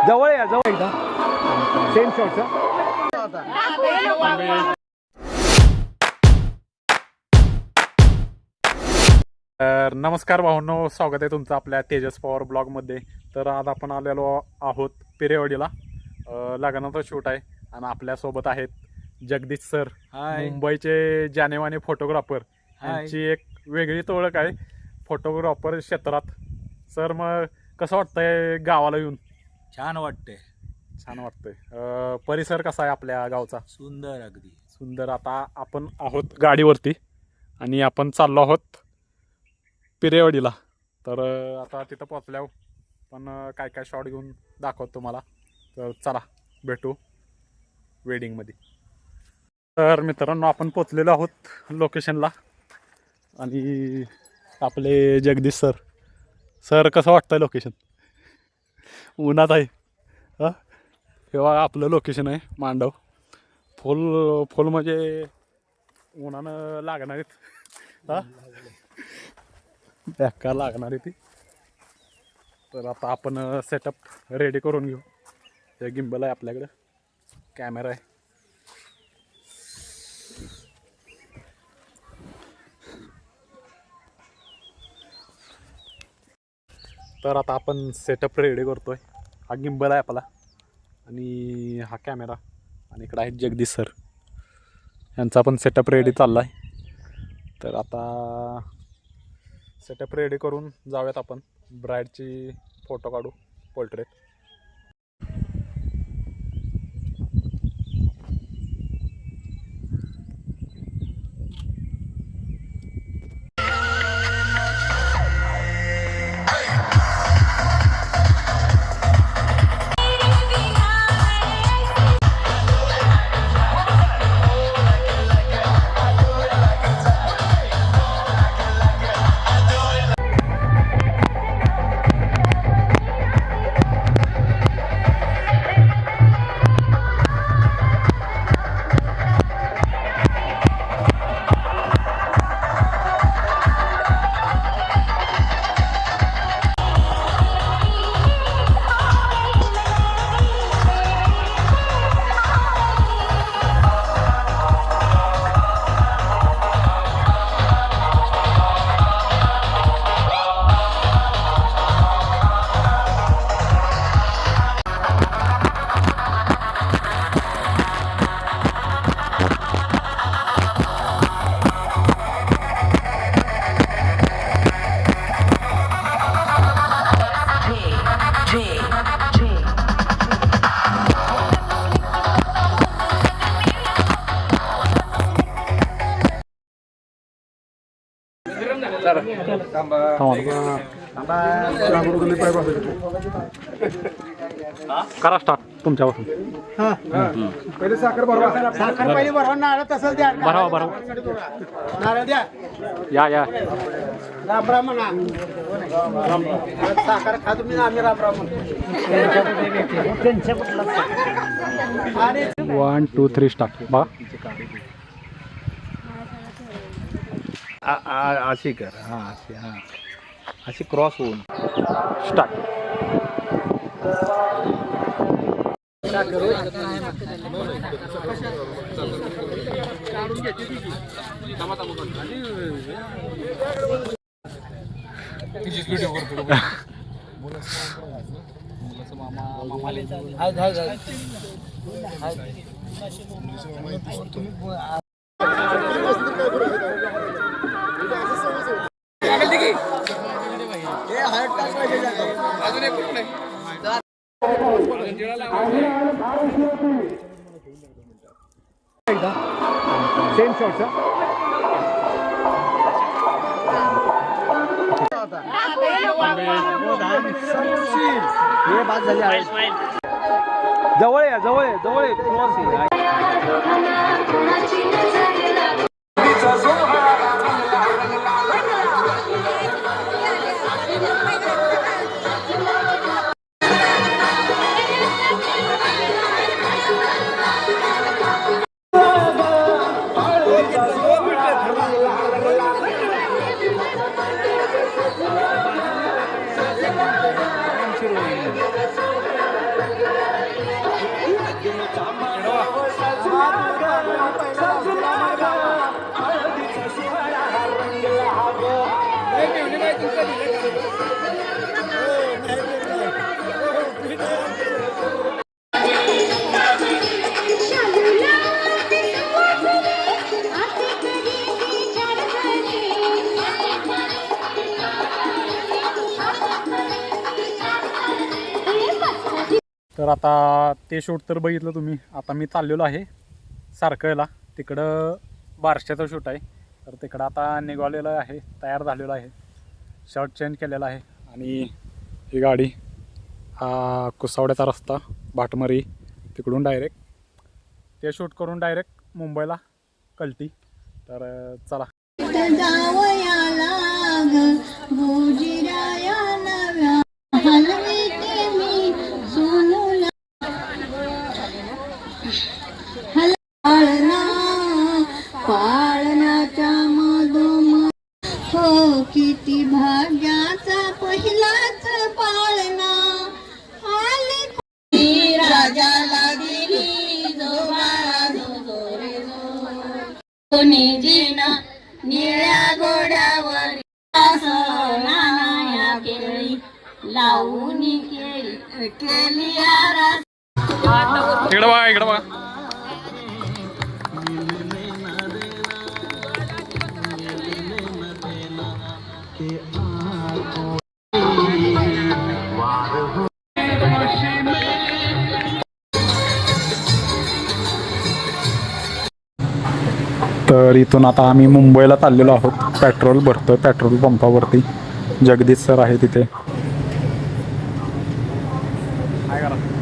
जवळ या जवळ एकदा सेम शॉटचा. नमस्कार भावांनो, स्वागत आहे तुमचं आपल्या तेजस पॉवर ब्लॉगमध्ये. तर आज आपण आलेलो आहोत पिरेवाडीला. लग्नाचा शूट आहे आणि आपल्यासोबत आहेत जगदीश सर, मुंबईचे जानेमाने फोटोग्राफर. यांची एक वेगळीच ओळख आहे फोटोग्राफर क्षेत्रात. सर, मग कसं वाटतंय गावाला येऊन? छान वाटतंय. छान वाटतंय. परिसर कसा आहे आपल्या गावचा? सुंदर, अगदी सुंदर. आता आपण आहोत गाडीवरती आणि आपण चाललो आहोत पिरेवाडीला. तर आता तिथं पोचल्यावर पण काय काय शॉट घेऊन दाखवतो तुम्हाला. तर चला भेटू वेडिंगमध्ये. तर मित्रांनो, आपण पोचलेलो आहोत लोकेशनला आणि आपले जगदीश सर. सर, कसं वाटतंय लोकेशन? उन्हात आहे. हां, तेव्हा आपलं लोकेशन आहे मांडव. फुल म्हणजे उन्हानं लागणार आहेत. हां, बेकार लागणार आहे ती. तर आता आपण सेटअप रेडी करून घेऊ. ते गिम्बल आहे आपल्याकडं, कॅमेरा आहे. तर आता आपण सेटअप रेडी करतोय. हा गिम्बल आहे आपला आणि हा कॅमेरा आणि इकडं आहे जगदीश सर. यांचा पण सेटअप रेडी चालला आहे. तर आता सेटअप रेडी करून जाऊयात आपण ब्राईडची फोटो काढू, पोर्ट्रेट. करा स्टार्ट तुमच्यापासून. पहिले साखर भरवा. साखर पहिले भरवा. नारळ तसंच द्या. बरोबर नारळ द्या. या राम राम म्हणा. साखर खा तुम्ही, आम्ही राम राम म्हणतो. 1 2 3 स्टार्ट. बघा अशी कर. अशी क्रॉस होऊन स्टार्ट. सेम शॉटचा. हे बाद झाली आहे. जवळ या जवळ क्रॉस आहे. तर आता ते शूट तर बघितलं तुम्ही. आता मी चाललेलो आहे सारखंला, तिकडं बारशाचं शूट आहे. तर तिकडं आता निघालेलं आहे, तयार झालेलं आहे, शर्ट चेंज केलेला आहे. आणि ही गाडी हा कुसावड्याचा रस्ता भाटमरी तिकडून डायरेक्ट ते शूट करून डायरेक्ट मुंबईला कल्टी. तर चला. पाळण्याच्या मधोमध हो किती भाग्याचा पहिलाच पाळणा आली राजाला दिली जो बाळा जो रे जो कोणी जिना निळ्या घोड्यावर नाया केळी लावून केली आरास. इकडं बघा, इकडं बघा. तर इथून आता आम्ही मुंबईला चाललेलो आहोत. पेट्रोल भरतोय पेट्रोल पंपावरती. जगदीश सर आहे तिथे. काय करा.